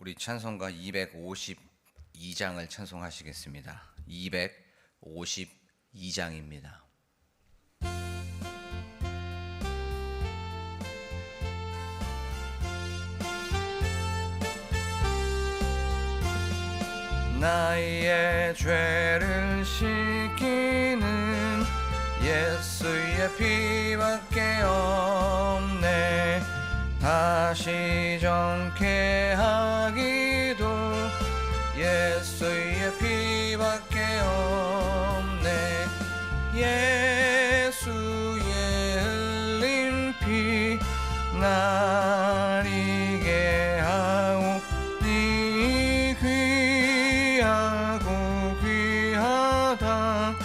우리 찬송가 252장을 찬송하시겠습니다. 252장입니다. 나의 죄를 씻기는 예수의 피밖에 없네. 다시 정케 하기도 예수의 피밖에 없네. 예수의 흘린 피 날 이게 하오니 귀하고 귀하다.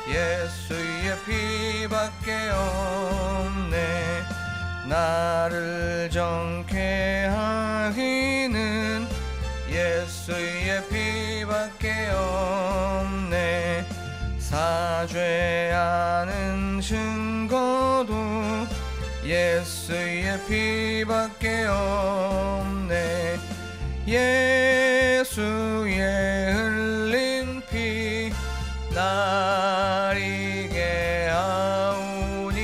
예수의 피밖에 없네. 나를 정케 하기는 예수의 피밖에 없네. 사죄하는 증거도 예수의 피밖에 없네. 예수의 흘린 피 날 이게 하오니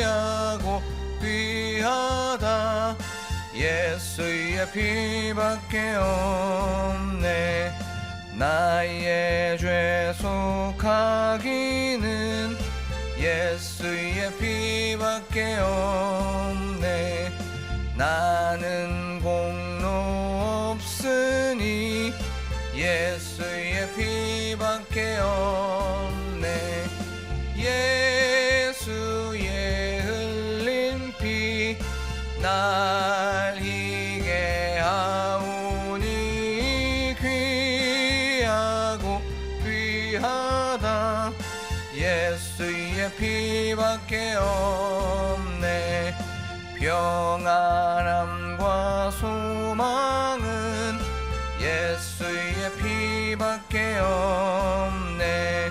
귀하고 귀하다. 예수의 피밖에 없네. 나의 죄 속하기는 예수의 피밖에 없네. 나는 공로 없으니 예수의 피밖에 없네. 예수의 흘린 피 날 이게 하오니 귀하고 귀하다. 예수의 피밖에 없네. 평안함과 소망은 예수의 피밖에 없네.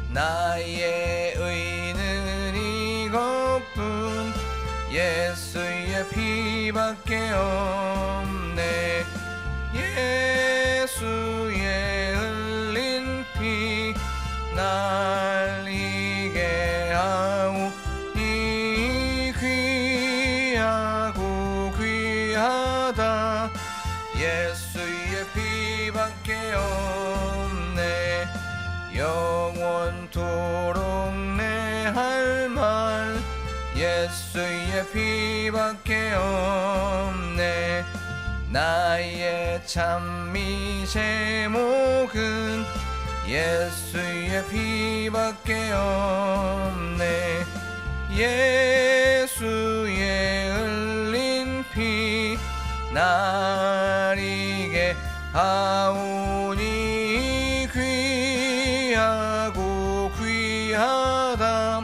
나의 의는 이것뿐 예수의 피밖에 없네. 예수의 흘린 피 날 이게 하오니 귀하고 귀하다. 예수의 피밖에 없네. 영원토록 내 할 말 예수의 피밖에 없네. 나의 찬미 제목은 예수의 피밖에 없네. 예수의 흘린 피 날 이게 하오니 귀하고 귀하다.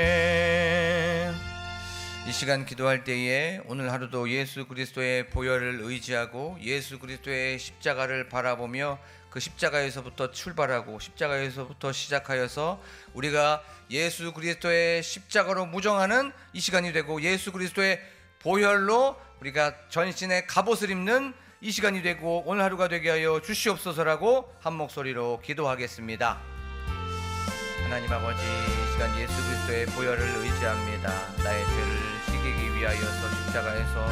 없네. 이 시간 기도할 때에 오늘 하루도 예수 그리스도의 보혈을 의지하고 예수 그리스도의 십자가를 바라보며 그 십자가에서부터 출발하고 십자가에서부터 시작하여서 우리가 예수 그리스도의 십자가로 무정하는 이 시간이 되고 예수 그리스도의 보혈로 우리가 전신의 갑옷을 입는 이 시간이 되고 오늘 하루가 되게 하여 주시옵소서라고 한 목소리로 기도하겠습니다. 하나님 아버지, 이 시간 예수 그리스도의 보혈을 의지합니다. 나의 죄를 씻기기 위하여서 십자가에서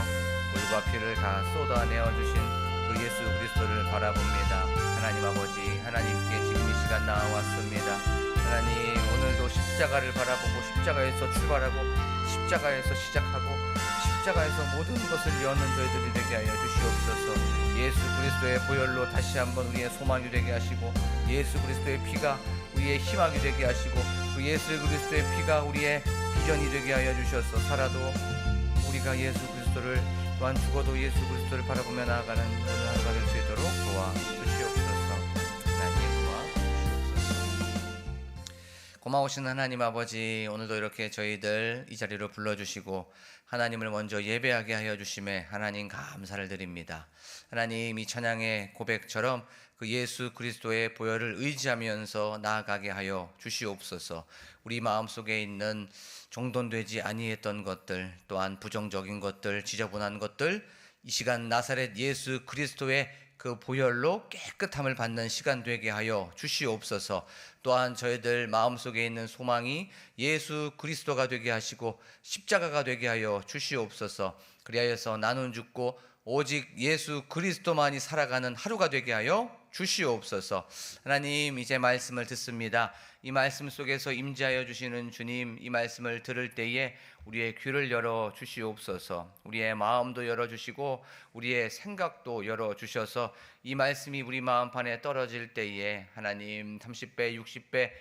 물과 피를 다 쏟아내어 주신 그 예수 그리스도를 바라봅니다. 하나님 아버지, 하나님께 지금 이 시간 나와왔습니다. 하나님, 오늘도 십자가를 바라보고 십자가에서 출발하고 십자가에서 시작하고 십자가에서 모든 것을 여는 저희들이 되게 하여 주시옵소서. 예수 그리스도의 보혈로 다시 한번 우리의 소망이 되게 하시고 예수 그리스도의 피가 우리의 희망이 되게 하시고 그 예수 그리스도의 피가 우리의 비전이 되게 하여 주셔서 살아도 우리가 예수 그리스도를 또한 죽어도 예수 그리스도를 바라보며 나아가는 오늘 하루가 될 수 있도록 도와주시옵소서. 하나님 도와주시옵소서. 고마우신 하나님 아버지, 오늘도 이렇게 저희들 이 자리로 불러주시고 하나님을 먼저 예배하게 하여 주심에 하나님 감사를 드립니다. 하나님, 이 찬양의 고백처럼 그 예수 그리스도의 보혈을 의지하면서 나아가게 하여 주시옵소서. 우리 마음속에 있는 정돈되지 아니했던 것들, 또한 부정적인 것들, 지저분한 것들, 이 시간 나사렛 예수 그리스도의 그 보혈로 깨끗함을 받는 시간 되게 하여 주시옵소서. 또한 저희들 마음속에 있는 소망이 예수 그리스도가 되게 하시고 십자가가 되게 하여 주시옵소서. 그리하여서 나는 죽고 오직 예수 그리스도만이 살아가는 하루가 되게 하여 주시옵소서. 하나님, 이제 말씀을 듣습니다. 이 말씀 속에서 임재하여 주시는 주님, 이 말씀을 들을 때에 우리의 귀를 열어 주시옵소서. 우리의 마음도 열어 주시고 우리의 생각도 열어 주셔서 이 말씀이 우리 마음판에 떨어질 때에 하나님 30배, 60배,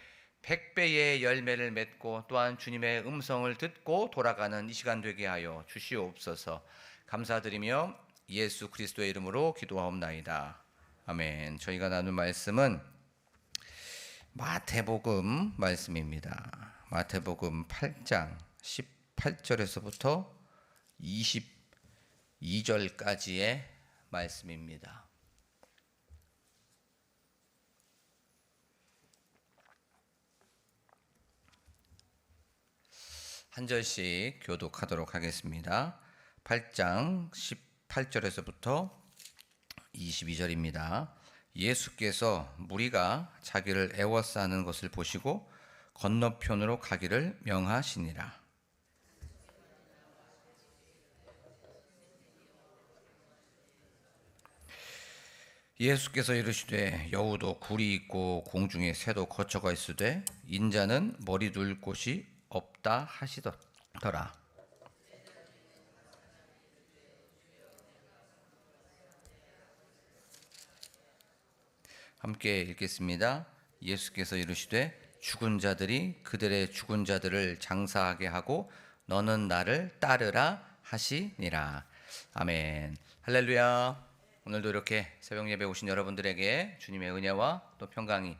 100배의 열매를 맺고 또한 주님의 음성을 듣고 돌아가는 이 시간 되게 하여 주시옵소서. 감사드리며 예수 그리스도의 이름으로 기도하옵나이다. 아멘. 저희가 나눌 말씀은 마태복음 말씀입니다. 마태복음 8장 18절에서부터 22절까지의 말씀입니다. 한 절씩 교독하도록 하겠습니다. 8장 18절에서부터 22절입니다. 예수께서 무리가 자기를 애워싸는 것을 보시고 건너편으로 가기를 명하시니라. 예수께서 이르시되 여우도 굴이 있고 공중에 새도 거처가 있으되 인자는 머리 둘 곳이 없다 하시더라. 함께 읽겠습니다. 예수께서 이르시되 죽은 자들이 그들의 죽은 자들을 장사하게 하고 너는 나를 따르라 하시니라. 아멘. 할렐루야. 오늘도 이렇게 새벽 예배 오신 여러분들에게 주님의 은혜와 또 평강이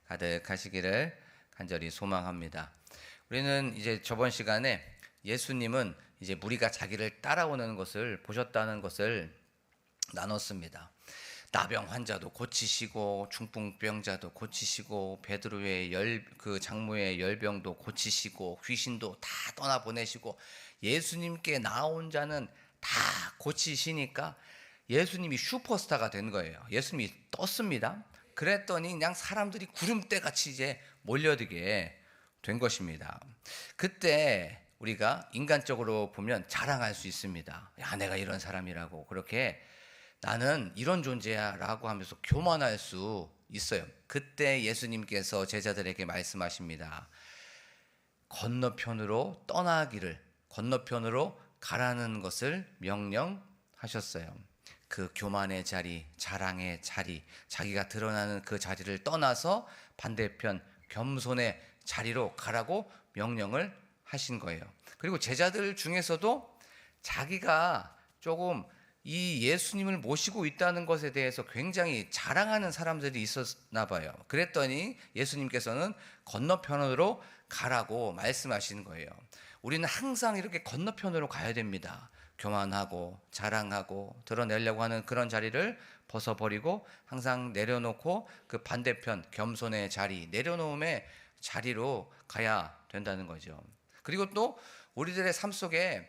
가득하시기를 간절히 소망합니다. 우리는 이제 저번 시간에 예수님은 이제 무리가 자기를 따라오는 것을 보셨다는 것을 나눴습니다. 나병 환자도 고치시고 중풍병자도 고치시고 베드로의 그 장모의 열병도 고치시고 귀신도 다 떠나 보내시고 예수님께 나온 자는 다 고치시니까 예수님이 슈퍼스타가 된 거예요. 예수님이 떴습니다. 그랬더니 그냥 사람들이 구름대 같이 이제 몰려들게 된 것입니다. 그때 우리가 인간적으로 보면 자랑할 수 있습니다. 야, 내가 이런 사람이라고, 그렇게 나는 이런 존재야 라고 하면서 교만할 수 있어요. 그때 예수님께서 제자들에게 말씀하십니다. 건너편으로 떠나기를, 건너편으로 가라는 것을 명령하셨어요. 그 교만의 자리, 자랑의 자리, 자기가 드러나는 그 자리를 떠나서 반대편 겸손의 자리로 가라고 명령을 하신 거예요. 그리고 제자들 중에서도 자기가 조금 이 예수님을 모시고 있다는 것에 대해서 굉장히 자랑하는 사람들이 있었나 봐요. 그랬더니 예수님께서는 건너편으로 가라고 말씀하시는 거예요. 우리는 항상 이렇게 건너편으로 가야 됩니다. 교만하고 자랑하고 드러내려고 하는 그런 자리를 벗어버리고 항상 내려놓고 그 반대편 겸손의 자리, 내려놓음의 자리로 가야 된다는 거죠. 그리고 또 우리들의 삶 속에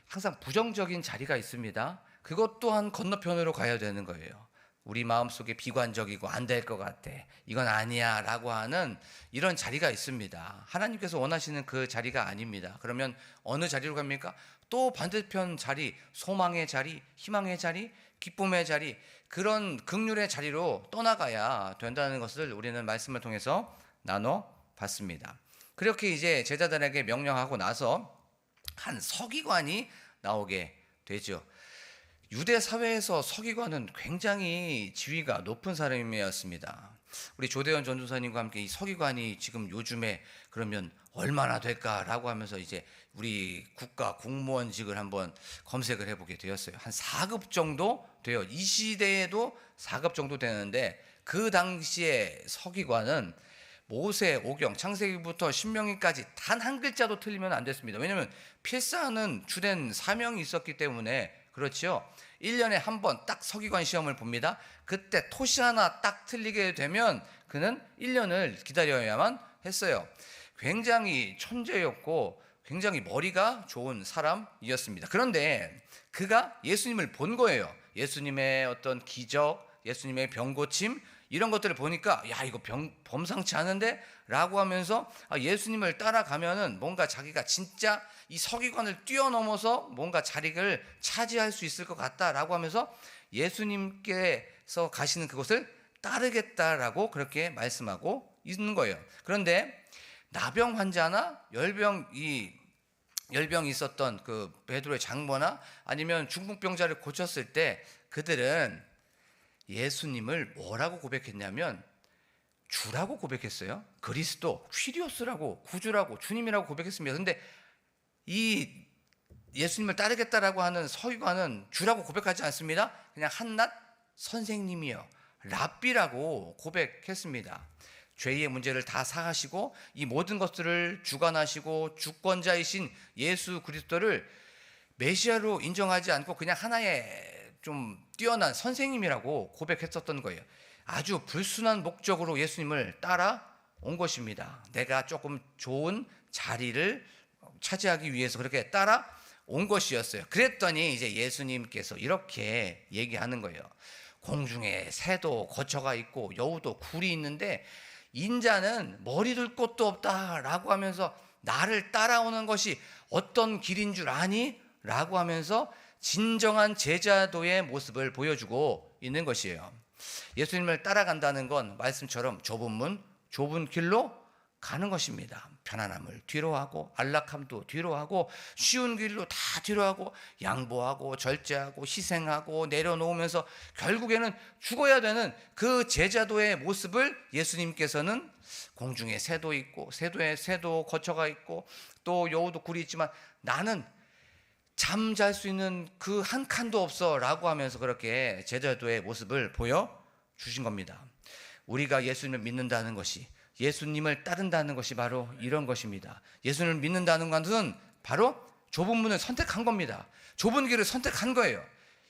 항상 부정적인 자리가 있습니다. 그것 또한 건너편으로 가야 되는 거예요. 우리 마음속에 비관적이고 안 될 것 같아, 이건 아니야 라고 하는 이런 자리가 있습니다. 하나님께서 원하시는 그 자리가 아닙니다. 그러면 어느 자리로 갑니까? 또 반대편 자리, 소망의 자리, 희망의 자리, 기쁨의 자리, 그런 긍휼의 자리로 떠나가야 된다는 것을 우리는 말씀을 통해서 나눠봤습니다. 그렇게 이제 제자들에게 명령하고 나서 한 서기관이 나오게 되죠. 유대 사회에서 서기관은 굉장히 지위가 높은 사람이었습니다. 우리 조대현 전도사님과 함께 이 서기관이 지금 요즘에 그러면 얼마나 될까라고 하면서 이제 우리 국가 공무원직을 한번 검색을 해보게 되었어요. 한 4급 정도 돼요. 이 시대에도 4급 정도 되는데 그 당시에 서기관은 모세, 오경, 창세기부터 신명기까지 단 한 글자도 틀리면 안 됐습니다. 왜냐하면 필사하는 주된 사명이 있었기 때문에 그렇죠. 1년에 한 번 딱 서기관 시험을 봅니다. 그때 토시 하나 딱 틀리게 되면 그는 1년을 기다려야만 했어요. 굉장히 천재였고 굉장히 머리가 좋은 사람이었습니다. 그런데 그가 예수님을 본 거예요. 예수님의 어떤 기적, 예수님의 병고침 이런 것들을 보니까 야 이거 범상치 않은데? 라고 하면서 예수님을 따라가면은 뭔가 자기가 진짜 이 서기관을 뛰어넘어서 뭔가 자리를 차지할 수 있을 것 같다라고 하면서 예수님께서 가시는 그곳을 따르겠다라고 그렇게 말씀하고 있는 거예요. 그런데 나병 환자나 열병이 있었던 그 베드로의 장모나 아니면 중풍병자를 고쳤을 때 그들은 예수님을 뭐라고 고백했냐면 주라고 고백했어요. 그리스도, 퀴리오스라고, 구주라고, 주님이라고 고백했습니다. 근데 이 예수님을 따르겠다라고 하는 서기관은 주라고 고백하지 않습니다. 그냥 한낱 선생님이요, 랍비라고 고백했습니다. 죄의 문제를 다 사하시고 이 모든 것들을 주관하시고 주권자이신 예수 그리스도를 메시아로 인정하지 않고 그냥 하나의 좀 뛰어난 선생님이라고 고백했었던 거예요. 아주 불순한 목적으로 예수님을 따라온 것입니다. 내가 조금 좋은 자리를 차지하기 위해서 그렇게 따라온 것이었어요. 그랬더니 이제 예수님께서 이렇게 얘기하는 거예요. 공중에 새도 거처가 있고 여우도 굴이 있는데 인자는 머리 둘 곳도 없다라고 하면서 나를 따라오는 것이 어떤 길인 줄 아니? 라고 하면서 진정한 제자도의 모습을 보여주고 있는 것이에요. 예수님을 따라간다는 건 말씀처럼 좁은 문, 좁은 길로 가는 것입니다. 편안함을 뒤로하고 안락함도 뒤로하고 쉬운 길로 다 뒤로하고 양보하고 절제하고 희생하고 내려놓으면서 결국에는 죽어야 되는 그 제자도의 모습을 예수님께서는 공중에 새도 있고 새도 거처가 있고 또 여우도 굴이 있지만 나는 잠잘 수 있는 그 한 칸도 없어 라고 하면서 그렇게 제자도의 모습을 보여주신 겁니다. 우리가 예수님을 믿는다는 것이, 예수님을 따른다는 것이 바로 이런 것입니다. 예수님을 믿는다는 것은 바로 좁은 문을 선택한 겁니다. 좁은 길을 선택한 거예요.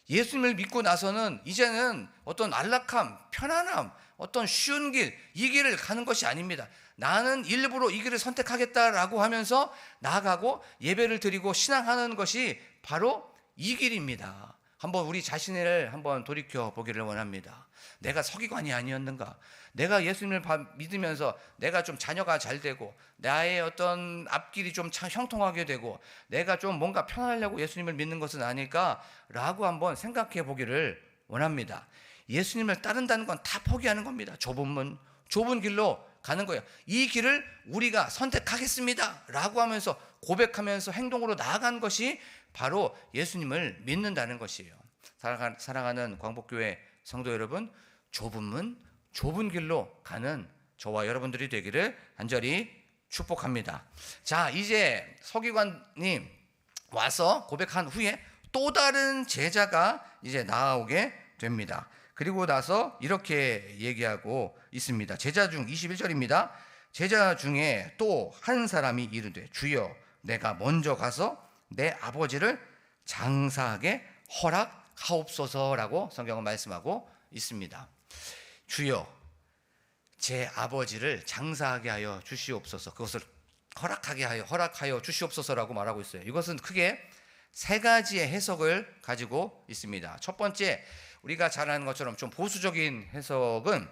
예수님을 믿고 나서는 이제는 어떤 안락함, 편안함, 어떤 쉬운 길, 이 길을 가는 것이 아닙니다. 나는 일부러 이 길을 선택하겠다라고 하면서 나아가고 예배를 드리고 신앙하는 것이 바로 이 길입니다. 한번 우리 자신을 한번 돌이켜 보기를 원합니다. 내가 서기관이 아니었는가? 내가 예수님을 믿으면서 내가 좀 자녀가 잘 되고 나의 어떤 앞길이 좀 형통하게 되고 내가 좀 뭔가 편하려고 예수님을 믿는 것은 아닐까라고 한번 생각해 보기를 원합니다. 예수님을 따른다는 건 다 포기하는 겁니다. 좁은 문, 좁은 길로 가는 거예요. 이 길을 우리가 선택하겠습니다 라고 하면서 고백하면서 행동으로 나아간 것이 바로 예수님을 믿는다는 것이에요. 사랑하는 광복교회 성도 여러분, 좁은 문, 좁은 길로 가는 저와 여러분들이 되기를 간절히 축복합니다. 자, 이제 서기관님 와서 고백한 후에 또 다른 제자가 이제 나오게 됩니다. 그리고 나서 이렇게 얘기하고 있습니다. 제자 중 21절입니다. 제자 중에 또 한 사람이 이르되 주여 내가 먼저 가서 내 아버지를 장사하게 허락하옵소서라고 성경은 말씀하고 있습니다. 주여 제 아버지를 장사하게 하여 주시옵소서, 그것을 허락하여 주시옵소서라고 말하고 있어요. 이것은 크게 세 가지의 해석을 가지고 있습니다. 첫 번째, 우리가 잘 아는 것처럼 좀 보수적인 해석은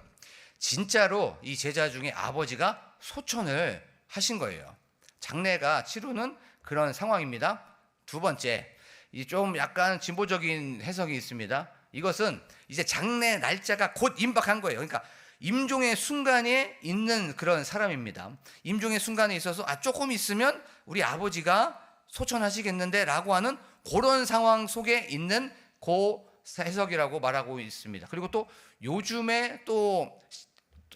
진짜로 이 제자 중에 아버지가 소천을 하신 거예요. 장례가 치르는 그런 상황입니다. 두 번째, 이 좀 약간 진보적인 해석이 있습니다. 이것은 이제 장례 날짜가 곧 임박한 거예요. 그러니까 임종의 순간에 있는 그런 사람입니다. 임종의 순간에 있어서 조금 있으면 우리 아버지가 소천하시겠는데 라고 하는 그런 상황 속에 있는 그 해석이라고 말하고 있습니다. 그리고 또 요즘에 또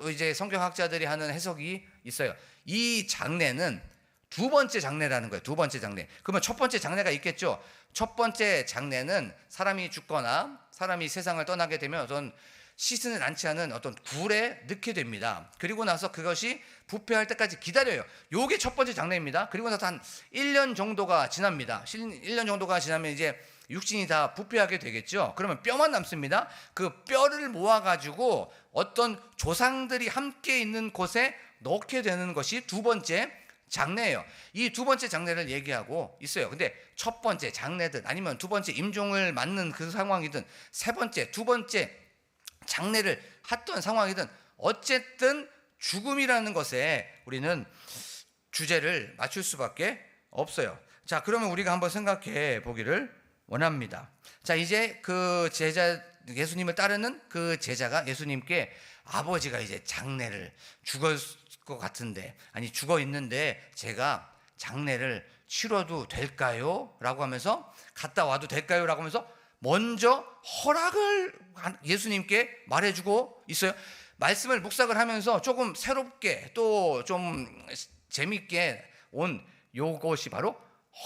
이제 성경학자들이 하는 해석이 있어요. 이 장례는 두 번째 장례라는 거예요. 두 번째 장례. 그러면 첫 번째 장례가 있겠죠. 첫 번째 장례는 사람이 죽거나 사람이 세상을 떠나게 되면 어떤 씻지는 않지 않은 어떤 굴에 넣게 됩니다. 그리고 나서 그것이 부패할 때까지 기다려요. 요게 첫 번째 장례입니다. 그리고 나서 한 1년 정도가 지납니다. 1년 정도가 지나면 이제 육신이 다 부패하게 되겠죠. 그러면 뼈만 남습니다. 그 뼈를 모아가지고 어떤 조상들이 함께 있는 곳에 넣게 되는 것이 두 번째 장례예요. 이 두 번째 장례를 얘기하고 있어요. 근데 첫 번째 장례든 아니면 두 번째 임종을 맞는 그 상황이든 세 번째, 두 번째 장례를 했던 상황이든 어쨌든 죽음이라는 것에 우리는 주제를 맞출 수밖에 없어요. 자, 그러면 우리가 한번 생각해 보기를 원합니다. 자, 이제 그 제자, 예수님을 따르는 그 제자가 예수님께 아버지가 이제 장례를 죽을 것 같은데, 아니 죽어 있는데 제가 장례를 치러도 될까요? 라고 하면서, 갔다 와도 될까요? 라고 하면서 먼저 허락을 예수님께 말해주고 있어요. 말씀을 묵상을 하면서 조금 새롭게 또 좀 재밌게 온 요것이 바로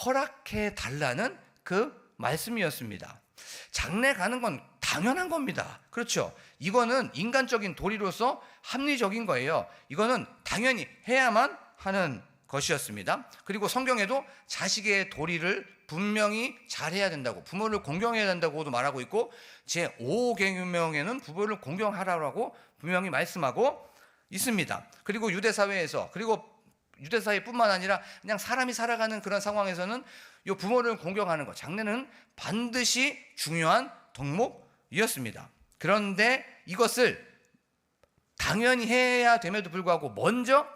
허락해 달라는 그 말씀이었습니다. 장례 가는 건 당연한 겁니다. 그렇죠? 이거는 인간적인 도리로서 합리적인 거예요. 이거는 당연히 해야만 하는 것이었습니다. 그리고 성경에도 자식의 도리를 분명히 잘해야 된다고, 부모를 공경해야 된다고도 말하고 있고, 제5계명에는 부모를 공경하라고 분명히 말씀하고 있습니다. 그리고 유대사회에서, 그리고 유대사회뿐만 아니라 그냥 사람이 살아가는 그런 상황에서는 이 부모를 공경하는 것, 장례는 반드시 중요한 덕목이었습니다. 그런데 이것을 당연히 해야 됨에도 불구하고 먼저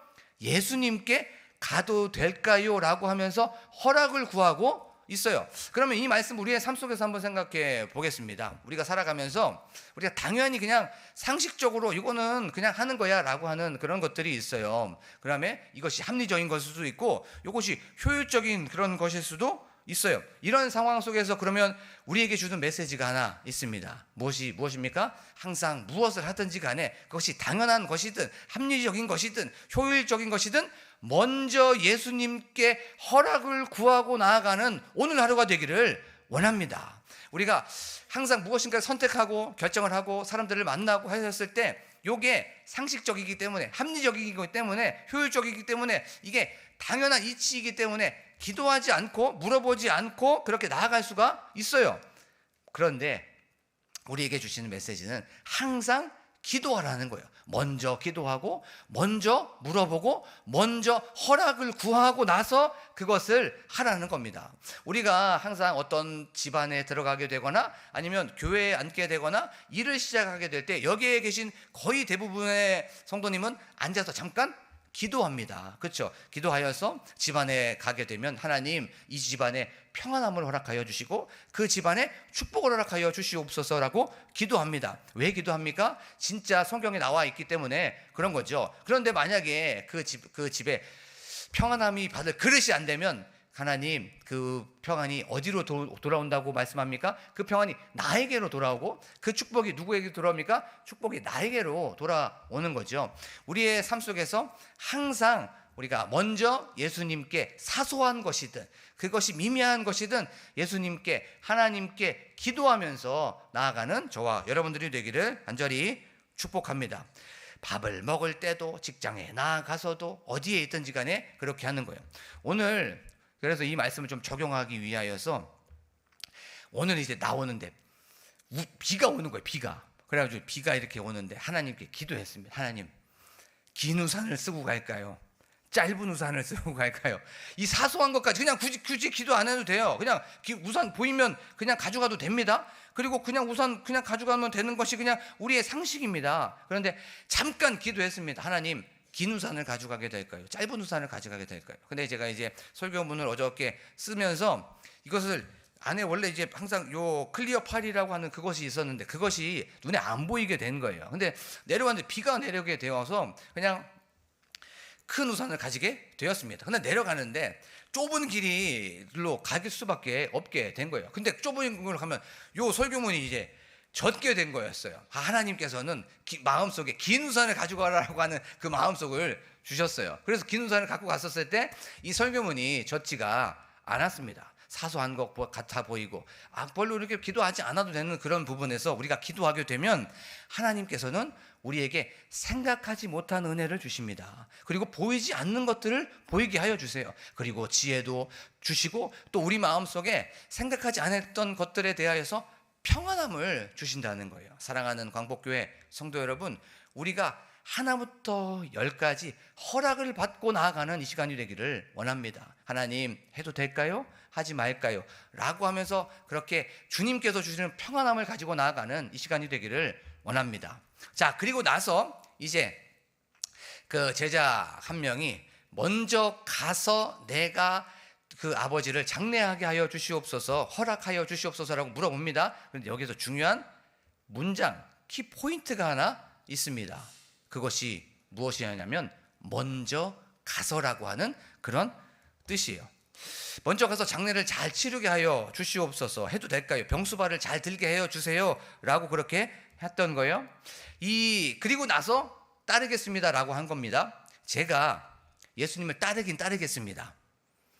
예수님께 가도 될까요? 라고 하면서 허락을 구하고 있어요. 그러면 이 말씀 우리의 삶 속에서 한번 생각해 보겠습니다. 우리가 살아가면서 우리가 당연히 그냥 상식적으로 이거는 그냥 하는 거야 라고 하는 그런 것들이 있어요. 그다음에 이것이 합리적인 것일 수도 있고 이것이 효율적인 그런 것일 수도 있어요. 이런 상황 속에서 그러면 우리에게 주는 메시지가 하나 있습니다. 무엇입니까? 항상 무엇을 하든지 간에 그것이 당연한 것이든 합리적인 것이든 효율적인 것이든 먼저 예수님께 허락을 구하고 나아가는 오늘 하루가 되기를 원합니다. 우리가 항상 무엇인가 선택하고 결정을 하고 사람들을 만나고 하셨을 때 이게 상식적이기 때문에, 합리적이기 때문에, 효율적이기 때문에, 이게 당연한 이치이기 때문에 기도하지 않고 물어보지 않고 그렇게 나아갈 수가 있어요. 그런데 우리에게 주시는 메시지는 항상 기도하라는 거예요. 먼저 기도하고 먼저 물어보고 먼저 허락을 구하고 나서 그것을 하라는 겁니다. 우리가 항상 어떤 집안에 들어가게 되거나 아니면 교회에 앉게 되거나 일을 시작하게 될 때 여기에 계신 거의 대부분의 성도님은 앉아서 잠깐 기도합니다. 그렇죠? 기도하여서 집안에 가게 되면 하나님 이 집안에 평안함을 허락하여 주시고 그 집안에 축복을 허락하여 주시옵소서라고 기도합니다. 왜 기도합니까? 진짜 성경에 나와 있기 때문에 그런 거죠. 그런데 만약에 그 집에 평안함이 받을 그릇이 안 되면 하나님 그 평안이 어디로 돌아온다고 말씀합니까? 그 평안이 나에게로 돌아오고 그 축복이 누구에게 돌아옵니까? 축복이 나에게로 돌아오는 거죠. 우리의 삶 속에서 항상 우리가 먼저 예수님께 사소한 것이든 그것이 미미한 것이든 예수님께 하나님께 기도하면서 나아가는 저와 여러분들이 되기를 간절히 축복합니다. 밥을 먹을 때도 직장에 나아가서도 어디에 있든지 간에 그렇게 하는 거예요. 오늘 그래서 이 말씀을 좀 적용하기 위하여서 오늘 이제 나오는데 비가 오는 거예요. 비가. 그래가지고 비가 이렇게 오는데 하나님께 기도했습니다. 하나님, 긴 우산을 쓰고 갈까요? 짧은 우산을 쓰고 갈까요? 이 사소한 것까지 그냥 굳이 기도 안 해도 돼요. 그냥 우산 보이면 그냥 가져가도 됩니다. 그리고 그냥 우산 그냥 가져가면 되는 것이 그냥 우리의 상식입니다. 그런데 잠깐 기도했습니다. 하나님, 긴 우산을 가져가게 될까요? 짧은 우산을 가져가게 될까요? 근데 제가 이제 설교문을 어저께 쓰면서 이것을 안에 원래 이제 항상 요 클리어 팔이라고 하는 그것이 있었는데 그것이 눈에 안 보이게 된 거예요. 근데 내려갔는데 비가 내려게 되어서 그냥 큰 우산을 가지게 되었습니다. 근데 내려가는데 좁은 길로 갈 수밖에 없게 된 거예요. 근데 좁은 길로 가면 요 설교문이 이제 젖게 된 거였어요. 하나님께서는 마음속에 긴 우산을 가지고 가라고 하는 그 마음속을 주셨어요. 그래서 긴 우산을 갖고 갔었을 때 이 설교문이 젖지가 않았습니다. 사소한 것 같아 보이고 별로 이렇게 기도하지 않아도 되는 그런 부분에서 우리가 기도하게 되면 하나님께서는 우리에게 생각하지 못한 은혜를 주십니다. 그리고 보이지 않는 것들을 보이게 하여 주세요. 그리고 지혜도 주시고 또 우리 마음속에 생각하지 않았던 것들에 대하여서 평안함을 주신다는 거예요. 사랑하는 광복교회 성도 여러분, 우리가 하나부터 열까지 허락을 받고 나아가는 이 시간이 되기를 원합니다. 하나님, 해도 될까요? 하지 말까요? 라고 하면서 그렇게 주님께서 주시는 평안함을 가지고 나아가는 이 시간이 되기를 원합니다. 자, 그리고 나서 이제 그 제자 한 명이 먼저 가서 내가 그 아버지를 장례하게 하여 주시옵소서, 허락하여 주시옵소서라고 물어봅니다. 그런데 여기서 중요한 문장, 키포인트가 하나 있습니다. 그것이 무엇이냐면 먼저 가서라고 하는 그런 뜻이에요. 먼저 가서 장례를 잘 치르게 하여 주시옵소서, 해도 될까요? 병수발을 잘 들게 하여 주세요 라고 그렇게 했던 거예요. 그리고 나서 따르겠습니다라고 한 겁니다. 제가 예수님을 따르긴 따르겠습니다.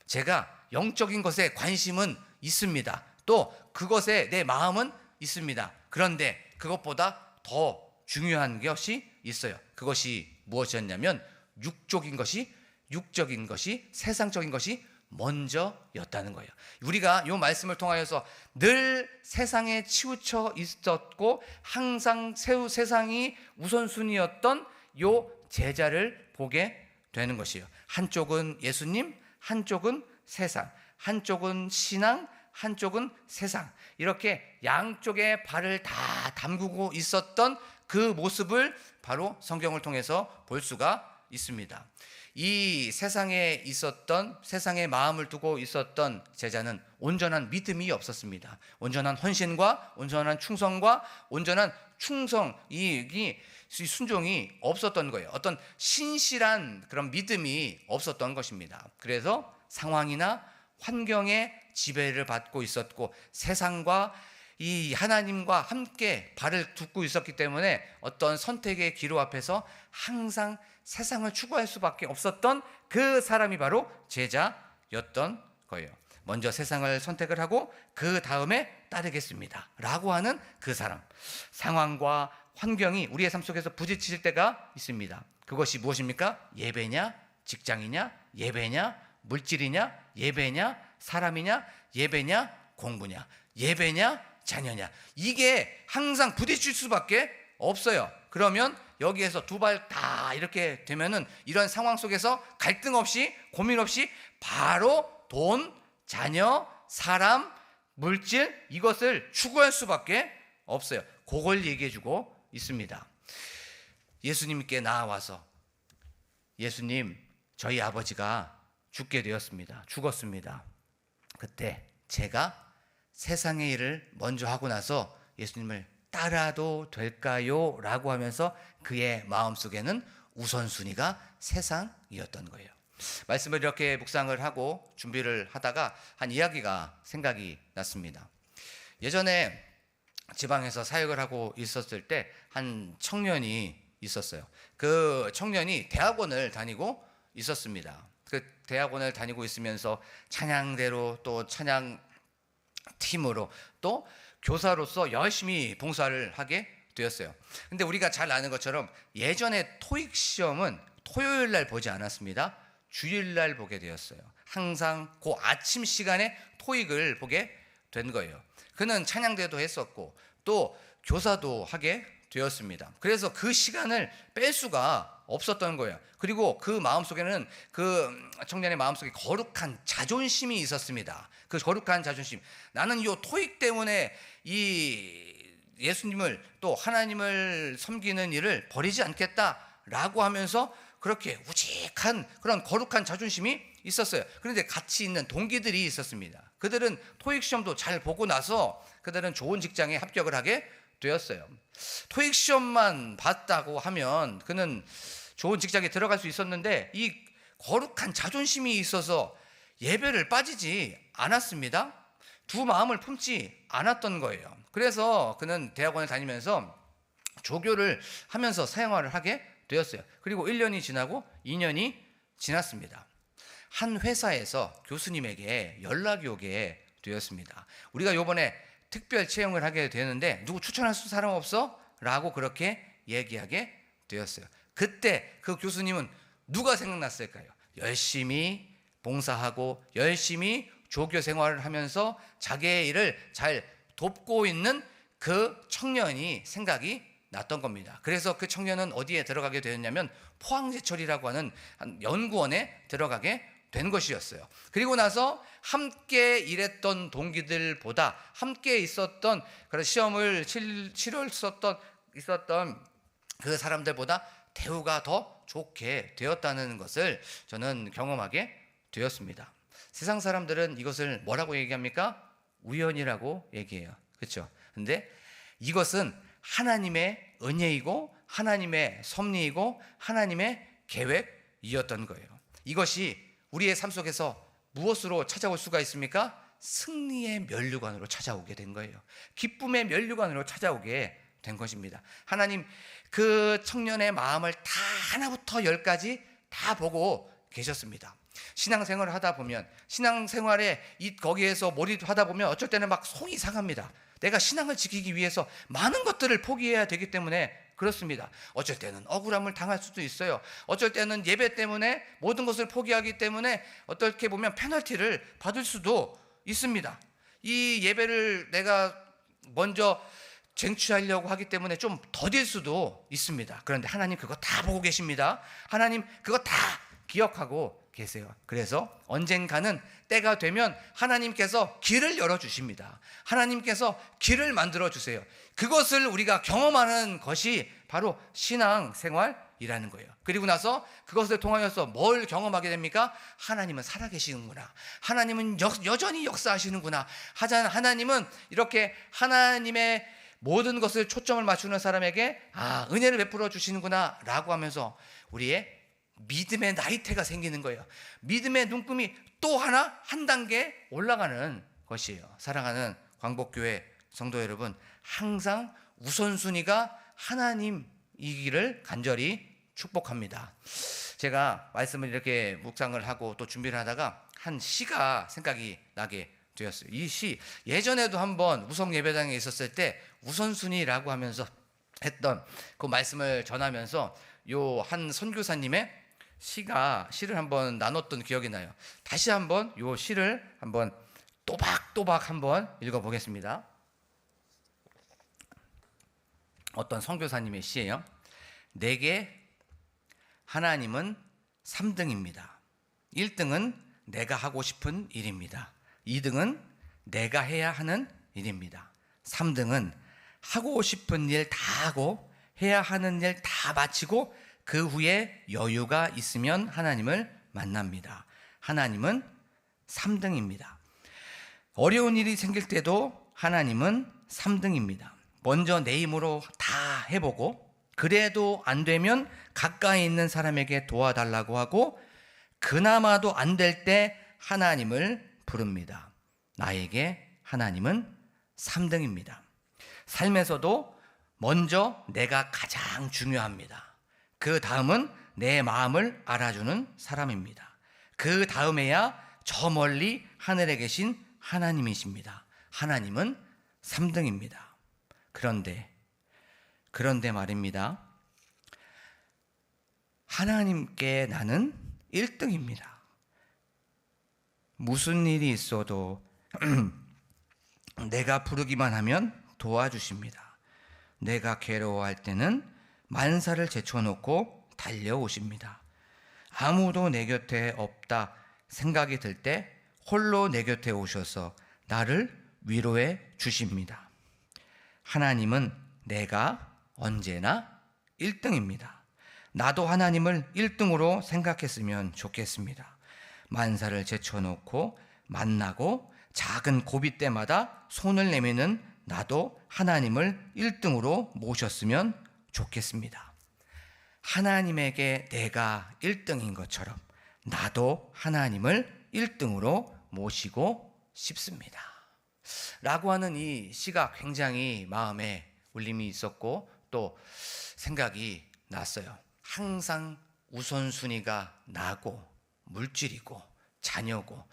제가 영적인 것에 관심은 있습니다. 또 그것에 내 마음은 있습니다. 그런데 그것보다 더 중요한 것이 있어요. 그것이 무엇이었냐면 육적인 것이 세상적인 것이 먼저였다는 거예요. 우리가 이 말씀을 통하여서 늘 세상에 치우쳐 있었고 항상 세상이 우선순위였던 이 제자를 보게 되는 것이에요. 한쪽은 예수님, 한쪽은 세상, 한쪽은 신앙, 한쪽은 세상, 이렇게 양쪽에 발을 다 담그고 있었던 그 모습을 바로 성경을 통해서 볼 수가 있습니다. 이 세상에 마음을 두고 있었던 제자는 온전한 믿음이 없었습니다. 온전한 헌신과 온전한 충성과 온전한 이 순종이 없었던 거예요. 어떤 신실한 그런 믿음이 없었던 것입니다. 그래서 상황이나 환경에 지배를 받고 있었고 세상과 이 하나님과 함께 발을 딛고 있었기 때문에 어떤 선택의 기로 앞에서 항상 세상을 추구할 수밖에 없었던 그 사람이 바로 제자였던 거예요. 먼저 세상을 선택을 하고 그 다음에 따르겠습니다 라고 하는 그 사람. 상황과 환경이 우리의 삶 속에서 부딪힐 때가 있습니다. 그것이 무엇입니까? 예배냐? 직장이냐? 예배냐? 물질이냐? 예배냐? 사람이냐? 예배냐? 공부냐? 예배냐? 자녀냐? 이게 항상 부딪힐 수밖에 없어요. 그러면 여기에서 두 발 다 이렇게 되면은 이런 상황 속에서 갈등 없이 고민 없이 바로 돈, 자녀, 사람, 물질 이것을 추구할 수밖에 없어요. 그걸 얘기해주고 있습니다. 예수님께 나와서 예수님, 저희 아버지가 죽게 되었습니다. 죽었습니다. 그때 제가 세상의 일을 먼저 하고 나서 예수님을 따라도 될까요? 라고 하면서 그의 마음속에는 우선순위가 세상이었던 거예요. 말씀을 이렇게 묵상을 하고 준비를 하다가 한 이야기가 생각이 났습니다. 예전에 지방에서 사역을 하고 있었을 때 한 청년이 있었어요. 그 청년이 대학원을 다니고 있었습니다. 그 대학원을 다니고 있으면서 찬양대로 또 찬양 팀으로 또 교사로서 열심히 봉사를 하게 되었어요. 근데 우리가 잘 아는 것처럼 예전에 토익 시험은 토요일 날 보지 않았습니다. 주일 날 보게 되었어요. 항상 그 아침 시간에 토익을 보게 된 거예요. 그는 찬양대도 했었고 또 교사도 하게 되었습니다. 그래서 그 시간을 뺄 수가 없었던 거예요. 그리고 그 마음속에는 그 청년의 마음속에 거룩한 자존심이 있었습니다. 그 거룩한 자존심. 나는 이 토익 때문에 이 예수님을 또 하나님을 섬기는 일을 버리지 않겠다라고 하면서 그렇게 우직한 그런 거룩한 자존심이 있었어요. 그런데 같이 있는 동기들이 있었습니다. 그들은 토익 시험도 잘 보고 나서 그들은 좋은 직장에 합격을 하게 되었어요. 토익 시험만 봤다고 하면 그는 좋은 직장에 들어갈 수 있었는데 이 거룩한 자존심이 있어서 예배를 빠지지 않았습니다. 두 마음을 품지 않았던 거예요. 그래서 그는 대학원을 다니면서 조교를 하면서 사생활을 하게 되었어요. 그리고 1년이 지나고 2년이 지났습니다. 한 회사에서 교수님에게 연락이 오게 되었습니다. 우리가 요번에 특별 채용을 하게 되는데 누구 추천할 수 사람 없어? 라고 그렇게 얘기하게 되었어요. 그때 그 교수님은 누가 생각났을까요? 열심히 봉사하고 열심히 조교 생활을 하면서 자기의 일을 잘 돕고 있는 그 청년이 생각이 났던 겁니다. 그래서 그 청년은 어디에 들어가게 되었냐면 포항제철이라고 하는 한 연구원에 들어가게 된 것이었어요. 그리고 나서 함께 일했던 동기들보다 함께 있었던 그런 시험을 있었던 그 사람들보다 대우가 더 좋게 되었다는 것을 저는 경험하게 되었습니다. 세상 사람들은 이것을 뭐라고 얘기합니까? 우연이라고 얘기해요. 그렇죠? 근데 이것은 하나님의 은혜이고 하나님의 섭리이고 하나님의 계획이었던 거예요. 이것이 우리의 삶 속에서 무엇으로 찾아올 수가 있습니까? 승리의 면류관으로 찾아오게 된 거예요. 기쁨의 면류관으로 찾아오게 된 것입니다. 하나님 그 청년의 마음을 다 하나부터 열까지 다 보고 계셨습니다. 신앙생활을 하다 보면 신앙생활에 거기에서 몰입하다 보면 어쩔 때는 막 속이 상합니다. 내가 신앙을 지키기 위해서 많은 것들을 포기해야 되기 때문에 그렇습니다. 어쩔 때는 억울함을 당할 수도 있어요. 어쩔 때는 예배 때문에 모든 것을 포기하기 때문에 어떻게 보면 페널티를 받을 수도 있습니다. 이 예배를 내가 먼저 쟁취하려고 하기 때문에 좀 더딜 수도 있습니다. 그런데 하나님 그거 다 보고 계십니다. 하나님 그거 다 기억하고 계세요. 그래서 언젠가는 때가 되면 하나님께서 길을 열어주십니다. 하나님께서 길을 만들어주세요. 그것을 우리가 경험하는 것이 바로 신앙생활이라는 거예요. 그리고 나서 그것을 통하여서 뭘 경험하게 됩니까? 하나님은 살아계시는구나. 하나님은 여전히 역사하시는구나. 하나님은 이렇게 하나님의 모든 것을 초점을 맞추는 사람에게 은혜를 베풀어 주시는구나 라고 하면서 우리의 믿음의 나이테가 생기는 거예요. 믿음의 눈금이 또 한 단계 올라가는 것이에요. 사랑하는 광복교회 성도 여러분, 항상 우선순위가 하나님이기를 간절히 축복합니다. 제가 말씀을 이렇게 묵상을 하고 또 준비를 하다가 한 시가 생각이 나게 되었어요. 이 시 예전에도 한번 우성 예배당에 있었을 때 우선순위라고 하면서 했던 그 말씀을 전하면서 요 한 선교사님의 시를 한번 나눴던 기억이 나요. 다시 한번 요 시를 한번 또박또박 한번 읽어보겠습니다. 어떤 선교사님의 시예요. 내게 하나님은 3등입니다. 1등은 내가 하고 싶은 일입니다. 2등은 내가 해야 하는 일입니다. 3등은 하고 싶은 일 다 하고 해야 하는 일 다 마치고 그 후에 여유가 있으면 하나님을 만납니다. 하나님은 3등입니다. 어려운 일이 생길 때도 하나님은 3등입니다. 먼저 내 힘으로 다 해보고 그래도 안 되면 가까이 있는 사람에게 도와달라고 하고 그나마도 안 될 때 하나님을 부릅니다. 나에게 하나님은 3등입니다. 삶에서도 먼저 내가 가장 중요합니다. 그 다음은 내 마음을 알아주는 사람입니다. 그 다음에야 저 멀리 하늘에 계신 하나님이십니다. 하나님은 3등입니다. 그런데 말입니다. 하나님께 나는 1등입니다. 무슨 일이 있어도 내가 부르기만 하면 도와주십니다. 내가 괴로워할 때는 만사를 제쳐놓고 달려오십니다. 아무도 내 곁에 없다 생각이 들 때 홀로 내 곁에 오셔서 나를 위로해 주십니다. 하나님은 내가 언제나 1등입니다. 나도 하나님을 1등으로 생각했으면 좋겠습니다. 만사를 제쳐놓고 만나고 작은 고비 때마다 손을 내미는 나도 하나님을 1등으로 모셨으면 좋겠습니다. 하나님에게 내가 1등인 것처럼 나도 하나님을 1등으로 모시고 싶습니다. 라고 하는 이 시가 굉장히 마음에 울림이 있었고 또 생각이 났어요. 항상 우선순위가 나고 물질이고 자녀고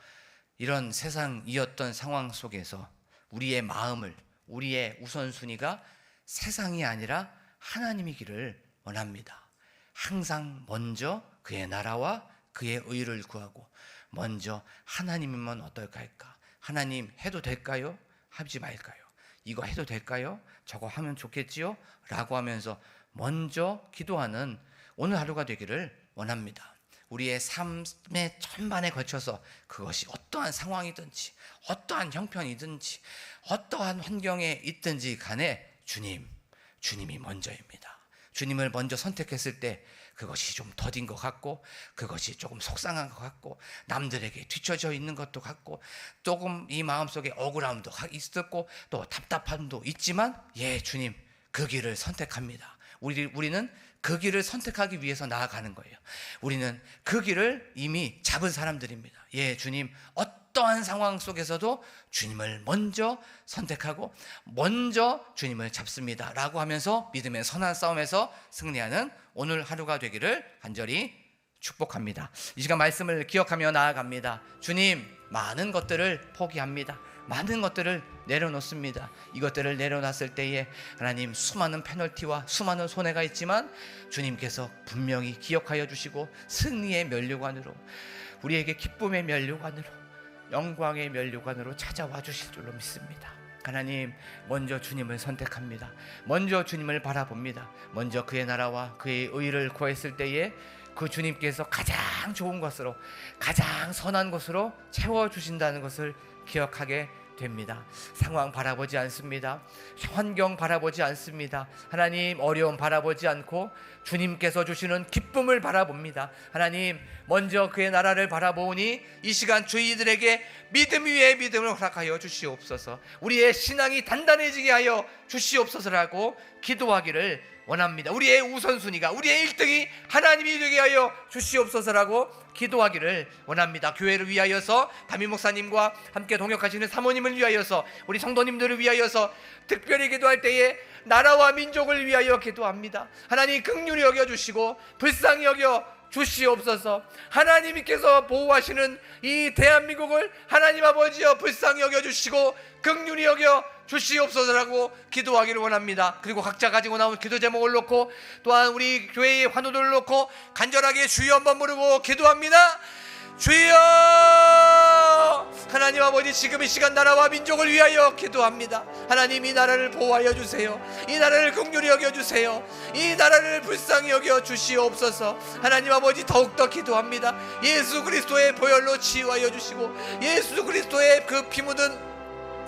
이런 세상이었던 상황 속에서 우리의 마음을, 우리의 우선순위가 세상이 아니라 하나님이기를 원합니다. 항상 먼저 그의 나라와 그의 의를 구하고 먼저 하나님이면 어떨까? 하나님 해도 될까요? 하지 말까요? 이거 해도 될까요? 저거 하면 좋겠지요? 라고 하면서 먼저 기도하는 오늘 하루가 되기를 원합니다. 우리의 삶의 전반에 걸쳐서 그것이 어떠한 상황이든지 어떠한 형편이든지 어떠한 환경에 있든지 간에 주님이 먼저입니다. 주님을 먼저 선택했을 때 그것이 좀 더딘 것 같고 그것이 조금 속상한 것 같고 남들에게 뒤처져 있는 것도 같고 조금 이 마음속에 억울함도 있었고 또 답답함도 있지만 주님 그 길을 선택합니다. 우리는 그 길을 선택하기 위해서 나아가는 거예요. 우리는 그 길을 이미 잡은 사람들입니다. 주님 어떠한 상황 속에서도 주님을 먼저 선택하고 먼저 주님을 잡습니다 라고 하면서 믿음의 선한 싸움에서 승리하는 오늘 하루가 되기를 간절히 축복합니다. 이 시간 말씀을 기억하며 나아갑니다. 주님 많은 것들을 포기합니다. 많은 것들을 내려놓습니다. 이것들을 내려놨을 때에 하나님 수많은 페널티와 수많은 손해가 있지만 주님께서 분명히 기억하여 주시고 승리의 면류관으로 우리에게 기쁨의 면류관으로 영광의 면류관으로 찾아와 주실 줄로 믿습니다. 하나님 먼저 주님을 선택합니다. 먼저 주님을 바라봅니다. 먼저 그의 나라와 그의 의를 구했을 때에 그 주님께서 가장 좋은 것으로 가장 선한 것으로 채워주신다는 것을 기억하게 됩니다. 상황 바라보지 않습니다. 환경 바라보지 않습니다. 하나님 어려움 바라보지 않고 주님께서 주시는 기쁨을 바라봅니다. 하나님 먼저 그의 나라를 바라보니 이 시간 저희들에게 믿음 위에 믿음을 허락하여 주시옵소서. 우리의 신앙이 단단해지게 하여 주시옵소서라고 기도하기를 원합니다. 우리의 우선순위가 우리의 1등이 하나님이 되게 하여 주시옵소서라고 기도하기를 원합니다. 교회를 위하여서 담임 목사님과 함께 동역하시는 사모님을 위하여서 우리 성도님들을 위하여서 특별히 기도할 때에 나라와 민족을 위하여 기도합니다. 하나님 긍휼히 여겨주시고 불쌍히 여겨 주시옵소서. 하나님께서 보호하시는 이 대한민국을 하나님 아버지여 불쌍히 여겨주시고 긍휼히 여겨 주시옵소서라고 기도하기를 원합니다. 그리고 각자 가지고 나온 기도 제목을 놓고 또한 우리 교회의 환호들을 놓고 간절하게 주여 한번 부르고 기도합니다. 주여 하나님 아버지 지금 이 시간 나라와 민족을 위하여 기도합니다. 하나님 이 나라를 보호하여 주세요. 이 나라를 긍휼히 여겨주세요. 이 나라를 불쌍히 여겨 주시옵소서. 하나님 아버지 더욱더 기도합니다. 예수 그리스도의 보혈로 치유하여 주시고 예수 그리스도의 그 피 묻은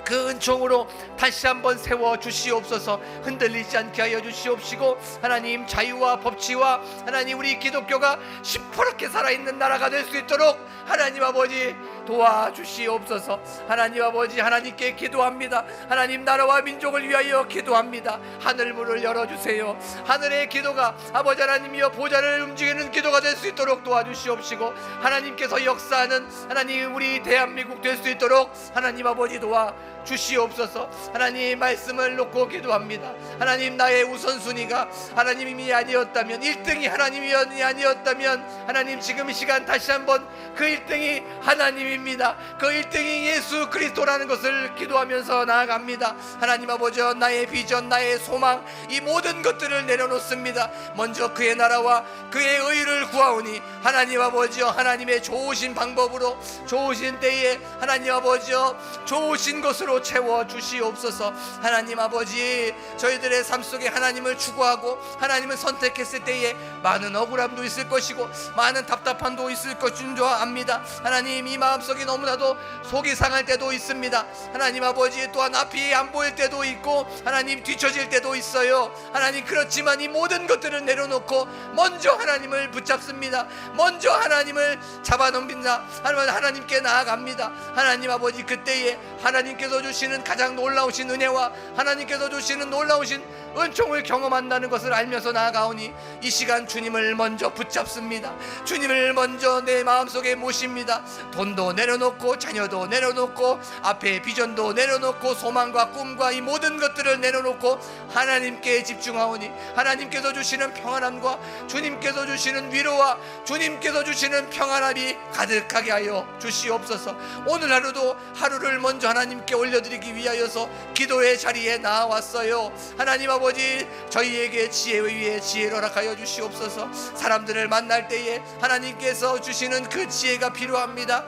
그 은총으로 다시 한번 세워 주시옵소서. 흔들리지 않게 하여 주시옵시고 하나님 자유와 법치와 하나님 우리 기독교가 시퍼렇게 살아있는 나라가 될 수 있도록 하나님 아버지 도와주시옵소서. 하나님 아버지 하나님께 기도합니다. 하나님 나라와 민족을 위하여 기도합니다. 하늘 문을 열어주세요. 하늘의 기도가 아버지 하나님이여 보좌를 움직이는 기도가 될 수 있도록 도와주시옵시고 하나님께서 역사하는 하나님 우리 대한민국 될 수 있도록 하나님 아버지 도와주시옵소서. 하나님 말씀을 놓고 기도합니다. 하나님 나의 우선순위가 하나님이 아니었다면 1등이 하나님이 아니었다면 하나님 지금 이 시간 다시 한번 그 1등이 하나님입니다. 그 1등이 예수 그리스도라는 것을 기도하면서 나아갑니다. 하나님 아버지 나의 비전 나의 소망 이 모든 것들을 내려놓습니다. 먼저 그의 나라와 그의 의를 구하오니 하나님 아버지여 하나님의 좋으신 방법으로 좋으신 때에 하나님 아버지여 좋으신 것으로 채워주시옵소서. 하나님 아버지 저희들의 삶 속에 하나님을 추구하고 하나님을 선택했을 때에 많은 억울함도 있을 것이고 많은 답답함도 있을 것인 줄 압니다. 하나님 이 마음속에 너무나도 속이 상할 때도 있습니다. 하나님 아버지 또한 앞이 안 보일 때도 있고 하나님 뒤처질 때도 있어요. 하나님 그렇지만 이 모든 것들을 내려놓고 먼저 하나님을 붙잡습니다. 먼저 하나님을 잡아넘긴다. 하나님께 나아갑니다. 하나님 아버지 그때에 하나님께서 주시는 가장 놀라우신 은혜와 하나님께서 주시는 놀라우신 은총을 경험한다는 것을 알면서 나아가오니 이 시간 주님을 먼저 붙잡습니다. 주님을 먼저 내 마음속에 모십니다. 돈도 내려놓고 자녀도 내려놓고 앞에 비전도 내려놓고 소망과 꿈과 이 모든 것들을 내려놓고 하나님께 집중하오니 하나님께서 주시는 평안함과 주님께서 주시는 위로와 주님께서 주시는 평안함이 가득하게 하여 주시옵소서. 오늘 하루도 하루를 먼저 하나님께 올려드리기 위하여서 기도의 자리에 나왔어요. 하나님 아버지, 저희에게 지혜 위에 지혜를 허락하여 주시옵소서. 사람들을 만날 때에 하나님께서 주시는 그 지혜가 필요합니다.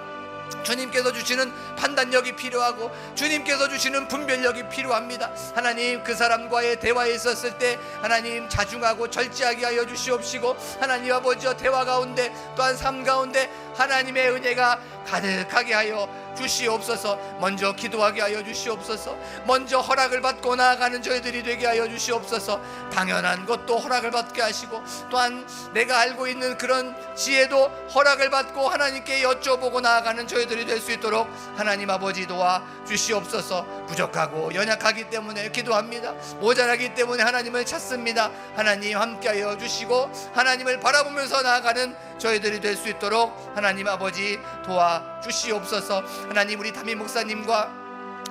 주님께서 주시는 판단력이 필요하고 주님께서 주시는 분별력이 필요합니다. 하나님, 그 사람과의 대화에 있었을 때 하나님 자중하고 절제하게 하여 주시옵시고, 하나님 아버지여 대화 가운데 또한 삶 가운데 하나님의 은혜가 가득하게 하여 주시옵소서. 먼저 기도하게 하여 주시옵소서. 먼저 허락을 받고 나아가는 저희들이 되게 하여 주시옵소서. 당연한 것도 허락을 받게 하시고 또한 내가 알고 있는 그런 지혜도 허락을 받고 하나님께 여쭤보고 나아가는 저희들이 될 수 있도록 하나님 아버지 도와 주시옵소서. 부족하고 연약하기 때문에 기도합니다. 모자라기 때문에 하나님을 찾습니다. 하나님 함께하여 주시고 하나님을 바라보면서 나아가는 저희들이 될 수 있도록 하나님 아버지 도와 주시옵소서. 하나님, 우리 담임 목사님과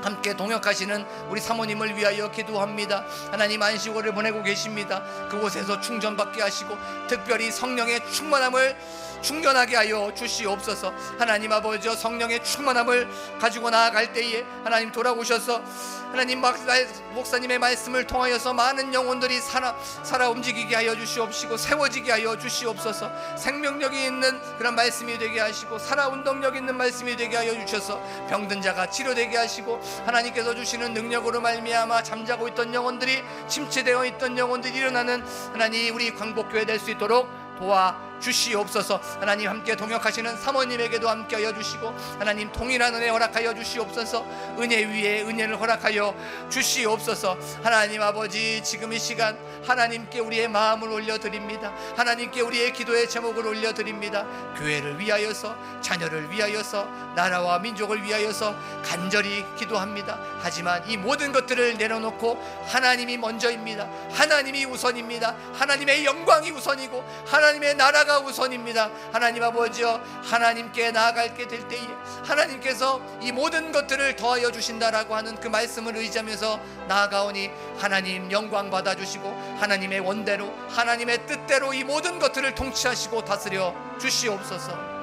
함께 동역하시는 우리 사모님을 위하여 기도합니다. 하나님, 안식월을 보내고 계십니다. 그곳에서 충전받게 하시고 특별히 성령의 충만함을 충전하게 하여 주시옵소서. 하나님 아버지, 성령의 충만함을 가지고 나아갈 때에 하나님 돌아오셔서 하나님 목사님의 말씀을 통하여서 많은 영혼들이 살아 움직이게 하여 주시옵시고 세워지게 하여 주시옵소서. 생명력이 있는 그런 말씀이 되게 하시고 살아 운동력 있는 말씀이 되게 하여 주셔서 병든 자가 치료되게 하시고 하나님께서 주시는 능력으로 말미암아 잠자고 있던 영혼들이, 침체되어 있던 영혼들이 일어나는 하나님 우리 광복교회 될 수 있도록 도와 주시옵소서. 하나님, 함께 동역하시는 사모님에게도 함께하여 주시고 하나님 동일한 은혜 허락하여 주시옵소서. 은혜 위에 은혜를 허락하여 주시옵소서. 하나님 아버지, 지금 이 시간 하나님께 우리의 마음을 올려드립니다. 하나님께 우리의 기도의 제목을 올려드립니다. 교회를 위하여서, 자녀를 위하여서, 나라와 민족을 위하여서 간절히 기도합니다. 하지만 이 모든 것들을 내려놓고 하나님이 먼저입니다. 하나님이 우선입니다. 하나님의 영광이 우선이고 하나님의 나라가 우선입니다. 하나님 아버지여, 하나님께 나아갈게 될 때에 하나님께서 이 모든 것들을 더하여 주신다라고 하는 그 말씀을 의지하면서 나아가오니 하나님 영광 받아주시고 하나님의 원대로 하나님의 뜻대로 이 모든 것들을 통치하시고 다스려 주시옵소서.